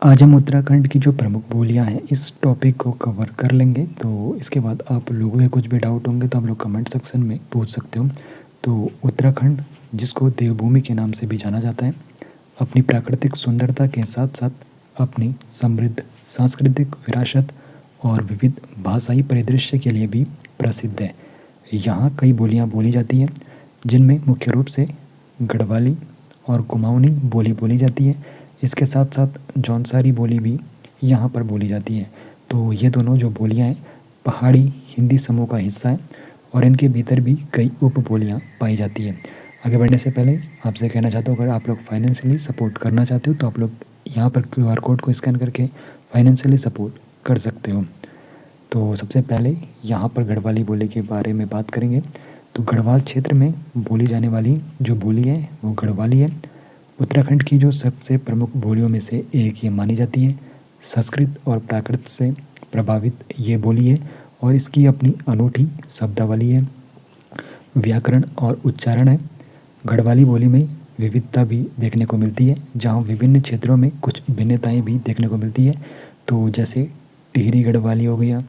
आज हम उत्तराखंड की जो प्रमुख बोलियां हैं इस टॉपिक को कवर कर लेंगे। तो इसके बाद आप लोगों के कुछ भी डाउट होंगे तो आप लोग कमेंट सेक्शन में पूछ सकते हो। तो उत्तराखंड, जिसको देवभूमि के नाम से भी जाना जाता है, अपनी प्राकृतिक सुंदरता के साथ साथ अपनी समृद्ध सांस्कृतिक विरासत और विविध भाषाई परिदृश्य के लिए भी प्रसिद्ध है। यहाँ कई बोलियाँ बोली जाती हैं, जिनमें मुख्य रूप से गढ़वाली और कुमाऊनी बोली बोली जाती है। इसके साथ साथ जौनसारी बोली भी यहाँ पर बोली जाती है। तो ये दोनों जो बोलियाँ हैं पहाड़ी हिंदी समूह का हिस्सा है और इनके भीतर भी कई उप बोलियाँ पाई जाती हैं। आगे बढ़ने से पहले आपसे कहना चाहता हूँ, अगर आप लोग फाइनेंशियली सपोर्ट करना चाहते हो तो आप लोग यहाँ पर QR कोड को स्कैन करके फाइनेंशियली सपोर्ट कर सकते हो। तो सबसे पहले यहाँ पर गढ़वाली बोली के बारे में बात करेंगे। तो गढ़वाल क्षेत्र में बोली जाने वाली जो बोली है वो गढ़वाली है। उत्तराखंड की जो सबसे प्रमुख बोलियों में से एक ये मानी जाती है। संस्कृत और प्राकृत से प्रभावित ये बोली है और इसकी अपनी अनूठी शब्दावली है, व्याकरण और उच्चारण है। गढ़वाली बोली में विविधता भी देखने को मिलती है, जहाँ विभिन्न क्षेत्रों में कुछ भिन्नताएं भी देखने को मिलती है। तो जैसे टिहरी गढ़वाली हो गया,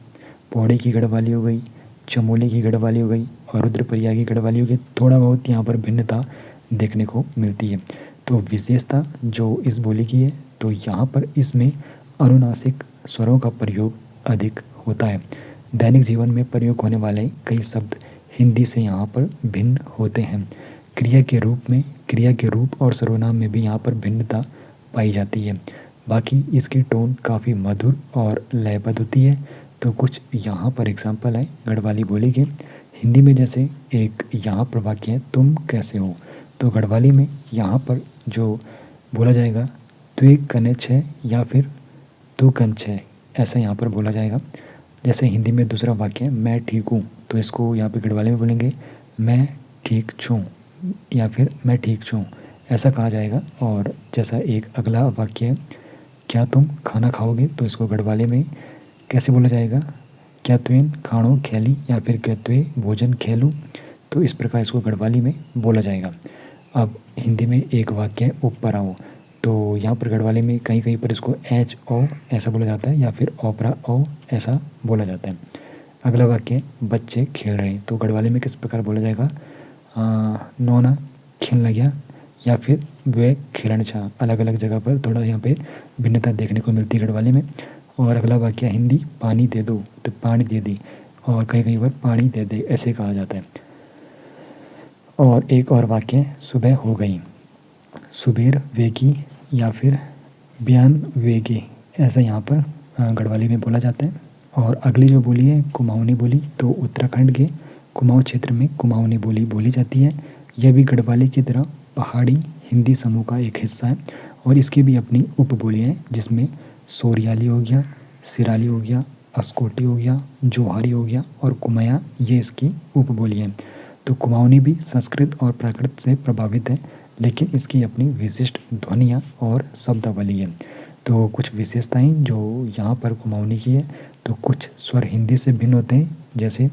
पौड़ी की गढ़वाली हो गई, चमोली की गढ़वाली हो गई और रुद्रप्रयाग की गढ़वाली हो गई। थोड़ा बहुत यहाँ पर भिन्नता देखने को मिलती है। तो विशेषता जो इस बोली की है, तो यहाँ पर इसमें अनुनासिक स्वरों का प्रयोग अधिक होता है। दैनिक जीवन में प्रयोग होने वाले कई शब्द हिंदी से यहाँ पर भिन्न होते हैं। क्रिया के रूप और सर्वनाम में भी यहाँ पर भिन्नता पाई जाती है। बाकी इसकी टोन काफ़ी मधुर और लयबद्ध होती है। तो कुछ यहाँ पर एग्जाम्पल है गढ़वाली बोली के। हिंदी में जैसे एक यहाँ पर वाक्य है, तुम कैसे हो। तो गढ़वाली में यहाँ पर जो बोला जाएगा, त्वे कनेच है या फिर तू कंच है, ऐसा यहाँ पर बोला जाएगा। जैसे हिंदी में दूसरा वाक्य है, मैं ठीक हूँ, तो इसको यहाँ पे गढ़वाली में बोलेंगे, मैं ठीक छूँ या फिर मैं ठीक छूँ, ऐसा कहा जाएगा। और जैसा एक अगला वाक्य है, क्या तुम खाना खाओगे, तो इसको गढ़वाली में कैसे बोला जाएगा, क्या तुम खाणो खेली या फिर क्या तुम भोजन खेलूँ। तो इस प्रकार इसको गढ़वाली में बोला जाएगा। अब हिंदी में एक वाक्य है, ऊपर आओ, तो यहाँ पर गढ़वाली में कहीं कहीं पर इसको एच ओ ऐसा बोला जाता है या फिर ओपरा ओ ऐसा बोला जाता है। अगला वाक्य है, बच्चे खेल रहे हैं, तो गढ़वाली में किस प्रकार बोला जाएगा, नौना खेलने गया या फिर वे खेलन छा। अलग अलग जगह पर थोड़ा यहाँ पे भिन्नता देखने को मिलती है गढ़वाली में। और अगला वाक्य हिंदी, पानी दे दो, तो पानी दे दी, और कहीं कहीं पर पानी दे दे ऐसे कहा जाता है। और एक और वाक्य, सुबह हो गई, सुबेर वेगी या फिर बयान वेगे, ऐसा यहाँ पर गढ़वाली में बोला जाता है। और अगली जो बोली है कुमाऊनी बोली, तो उत्तराखंड के कुमाऊं क्षेत्र में कुमाऊनी बोली बोली जाती है। यह भी गढ़वाली की तरह पहाड़ी हिंदी समूह का एक हिस्सा है और इसकी भी अपनी उपबोलियाँ हैं, जिसमें सोरियाली हो गया, सिराली हो गया, अस्कोटी हो गया, जोहारी हो गया और कुमाया, ये इसकी उपबोलियाँ हैं। तो कुमाऊनी भी संस्कृत और प्राकृत से प्रभावित है, लेकिन इसकी अपनी विशिष्ट ध्वनियाँ और शब्दावली है। तो कुछ विशेषताएं जो यहाँ पर कुमाऊनी की है, तो कुछ स्वर हिंदी से भिन्न होते हैं, जैसे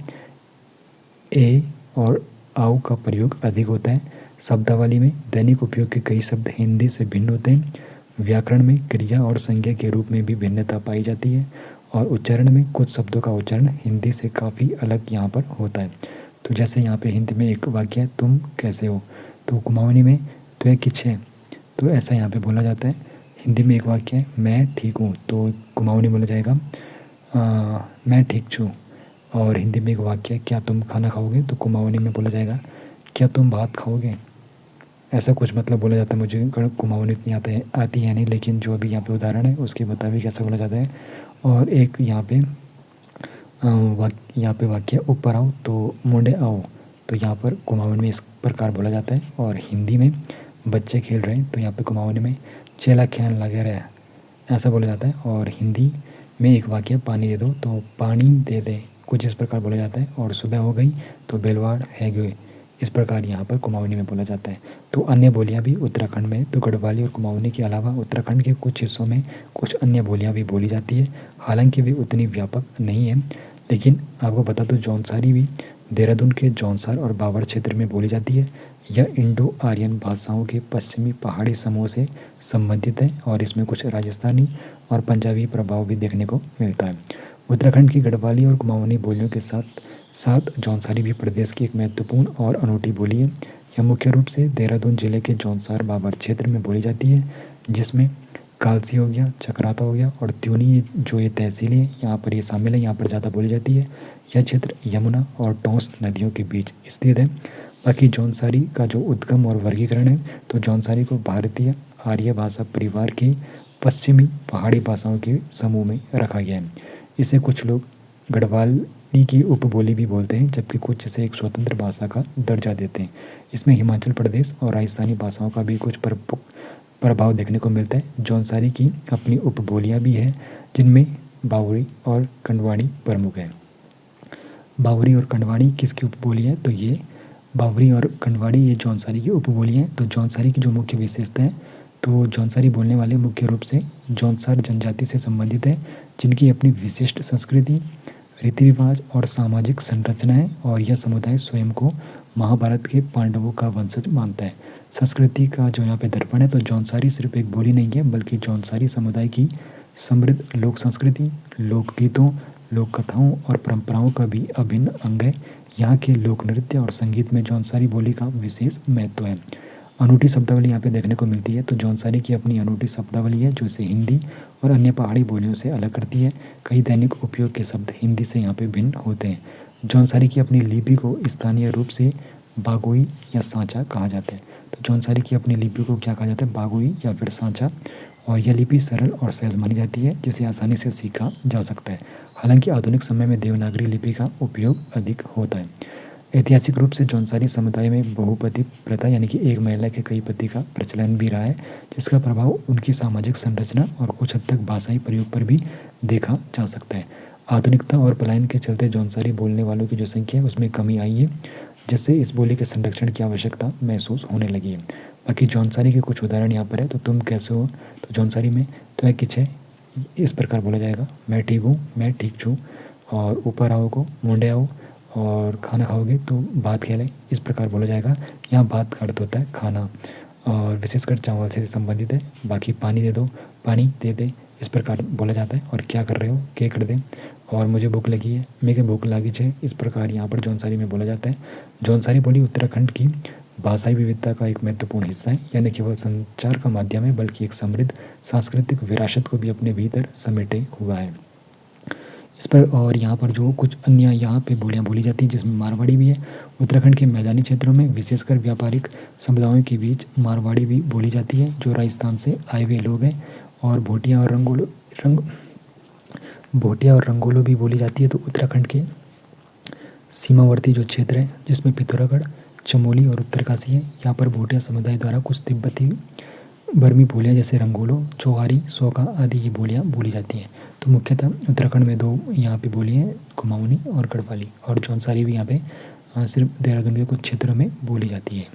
ए और आओ का प्रयोग अधिक होता है। शब्दावली में दैनिक उपयोग के कई शब्द हिंदी से भिन्न होते हैं। व्याकरण में क्रिया और संज्ञा के रूप में भी भिन्नता पाई जाती है और उच्चारण में कुछ शब्दों का उच्चारण हिंदी से काफ़ी अलग यहाँ पर होता है। तो जैसे यहाँ पे हिंदी में एक वाक्य है, तुम कैसे हो, तो कुमाऊनी में तो है किछ है, तो ऐसा यहाँ पे बोला जाता है। हिंदी में एक वाक्य है, मैं ठीक हूँ, तो कुमाऊनी बोला जाएगा मैं ठीक छूँ। और हिंदी में एक वाक्य है, क्या तुम खाना खाओगे, तो कुमाऊनी में बोला जाएगा, क्या तुम भात खाओगे, ऐसा कुछ मतलब बोला जाता है। मुझे कुमाऊनी इतनी आती है नहीं, लेकिन जो भी यहाँ पे उदाहरण है उसके मुताबिक ऐसा बोला जाता है। और एक यहाँ पे वाक्य ऊपर आओ, तो मुंडे आओ, तो यहाँ पर कुमाऊनी में इस प्रकार बोला जाता है। और हिंदी में बच्चे खेल रहे हैं, तो यहाँ पे कुमाऊनी में चेला खेलने लगे रहे, ऐसा बोला जाता है। और हिंदी में एक वाक्य पानी दे दो, तो पानी दे दे, कुछ इस प्रकार बोला जाता है। और सुबह हो गई, तो बेलवाड़ है गए, इस प्रकार यहाँ पर कुमाऊनी में बोला जाता है। तो अन्य बोलियाँ भी उत्तराखंड में, तो गढ़वाली और कुमाऊनी के अलावा उत्तराखंड के कुछ हिस्सों में कुछ अन्य बोलियाँ भी बोली जाती है, हालांकि वे उतनी व्यापक नहीं है। लेकिन आपको बता दूँ, जौनसारी भी देहरादून के जौनसार और बावड़ क्षेत्र में बोली जाती है, यह इंडो आर्यन भाषाओं के पश्चिमी पहाड़ी समूह से संबंधित है और इसमें कुछ राजस्थानी और पंजाबी प्रभाव भी देखने को मिलता है। उत्तराखंड की गढ़वाली और कुमाऊनी बोलियों के साथ साथ जौनसारी भी प्रदेश की एक महत्वपूर्ण और अनूठी बोली है। यह मुख्य रूप से देहरादून जिले के जौनसार बाबर क्षेत्र में बोली जाती है, जिसमें कालसी हो गया, चक्राता हो गया और त्यूनी जो ये तहसील है यहाँ पर ये शामिल है, यहाँ पर ज़्यादा बोली जाती है। यह क्षेत्र यमुना और टोंस नदियों के बीच स्थित है। बाकी जौनसारी का जो उद्गम और वर्गीकरण है, तो जौनसारी को भारतीय आर्य भाषा परिवार की पश्चिमी पहाड़ी भाषाओं के समूह में रखा गया है। इसे कुछ लोग गढ़वाली की उपबोली भी बोलते हैं, जबकि कुछ इसे एक स्वतंत्र भाषा का दर्जा देते हैं। इसमें हिमाचल प्रदेश और राजस्थानी भाषाओं का भी कुछ प्रभाव देखने को मिलता है। जौनसारी की अपनी उपबोलियाँ भी हैं, जिनमें बावरी और कंडवाड़ी प्रमुख हैं। बावरी और कंडवाड़ी किसकी उपबोली है? तो ये बावरी और कंडवाड़ी ये जौनसारी की उपबोली हैं। तो जौनसारी की जो मुख्य विशेषता है, तो जौनसारी बोलने वाले मुख्य रूप से जौनसार जनजाति से संबंधित है, जिनकी अपनी विशिष्ट संस्कृति, रीति रिवाज और सामाजिक संरचना है और यह समुदाय स्वयं को महाभारत के पांडवों का वंशज मानता है। संस्कृति का जो यहाँ पे दर्पण है, तो जौनसारी सिर्फ एक बोली नहीं है, बल्कि जौनसारी समुदाय की समृद्ध लोक संस्कृति, लोकगीतों, लोक कथाओं और परंपराओं का भी अभिन्न अंग है। यहाँ के लोक नृत्य और संगीत में जौनसारी बोली का विशेष महत्व है। अनूठी शब्दावली यहाँ पे देखने को मिलती है। तो जौनसारी की अपनी अनूठी शब्दावली है, जो इसे हिंदी और अन्य पहाड़ी बोलियों से अलग करती है। कई दैनिक उपयोग के शब्द हिंदी से यहाँ पे भिन्न होते हैं। जौनसारी की अपनी लिपि को स्थानीय रूप से बागोई या सांचा कहा जाता है। तो जौनसारी की अपनी लिपि को क्या कहा जाता है? बागोई या फिर सांचा। और यह लिपि सरल और सहज मानी जाती है, जिसे आसानी से सीखा जा सकता है। हालांकि आधुनिक समय में देवनागरी लिपि का उपयोग अधिक होता है। ऐतिहासिक रूप से जौनसारी समुदाय में बहुपति प्रथा यानी कि एक महिला के कई पति का प्रचलन भी रहा है, जिसका प्रभाव उनकी सामाजिक संरचना और कुछ हद तक भाषाई प्रयोग पर भी देखा जा सकता है। आधुनिकता और पलायन के चलते जौनसारी बोलने वालों की जो संख्या है उसमें कमी आई है, जिससे इस बोली के संरक्षण की आवश्यकता महसूस होने लगी है। बाकी जौनसारी के कुछ उदाहरण यहाँ पर है। तो तुम कैसे हो? तो जौनसारी में तो है किछ है, इस प्रकार बोला जाएगा। मैं ठीक हूँ, मैं ठीक छूँ। और ऊपर आओ को मुंडे आओ। और खाना खाओगे तो भात खेले, इस प्रकार बोला जाएगा। यहाँ भात का अर्थ होता है खाना और विशेषकर चावल से संबंधित है। बाकी पानी दे दो, पानी दे दे, इस प्रकार बोला जाता है। और क्या कर रहे हो? के कर दे। और मुझे भूख लगी है, मेरे भूख लागी है, इस प्रकार यहाँ पर जौनसारी में बोला जाता है। जौनसारी बोली उत्तराखंड की भाषाई विविधता का एक महत्वपूर्ण हिस्सा है। यह न केवल संचार का माध्यम है, बल्कि एक समृद्ध सांस्कृतिक विरासत को भी अपने भीतर समेटे हुआ है। इस पर और यहाँ पर जो कुछ अन्य यहाँ पे बोलियाँ बोली जाती हैं, जिसमें मारवाड़ी भी है। उत्तराखंड के मैदानी क्षेत्रों में विशेषकर व्यापारिक समुदायों के बीच मारवाड़ी भी बोली जाती है, जो राजस्थान से आए हुए लोग हैं। और भोटिया और रंगोलो भी बोली जाती है। तो उत्तराखंड के सीमावर्ती जो क्षेत्र है, जिसमें पिथौरागढ़, चमोली और उत्तरकाशी है, यहाँ पर भोटिया समुदाय द्वारा कुछ तिब्बती बर्मी बोलियाँ जैसे रंगोलो, चौहारी, सोका आदि की बोलियाँ बोली जाती हैं। तो मुख्यतः उत्तराखंड में दो यहाँ पे बोली हैं, कुमाऊनी और गढ़वाली। और जौनसारी भी यहाँ पे सिर्फ देहरादून के कुछ क्षेत्रों में बोली जाती है।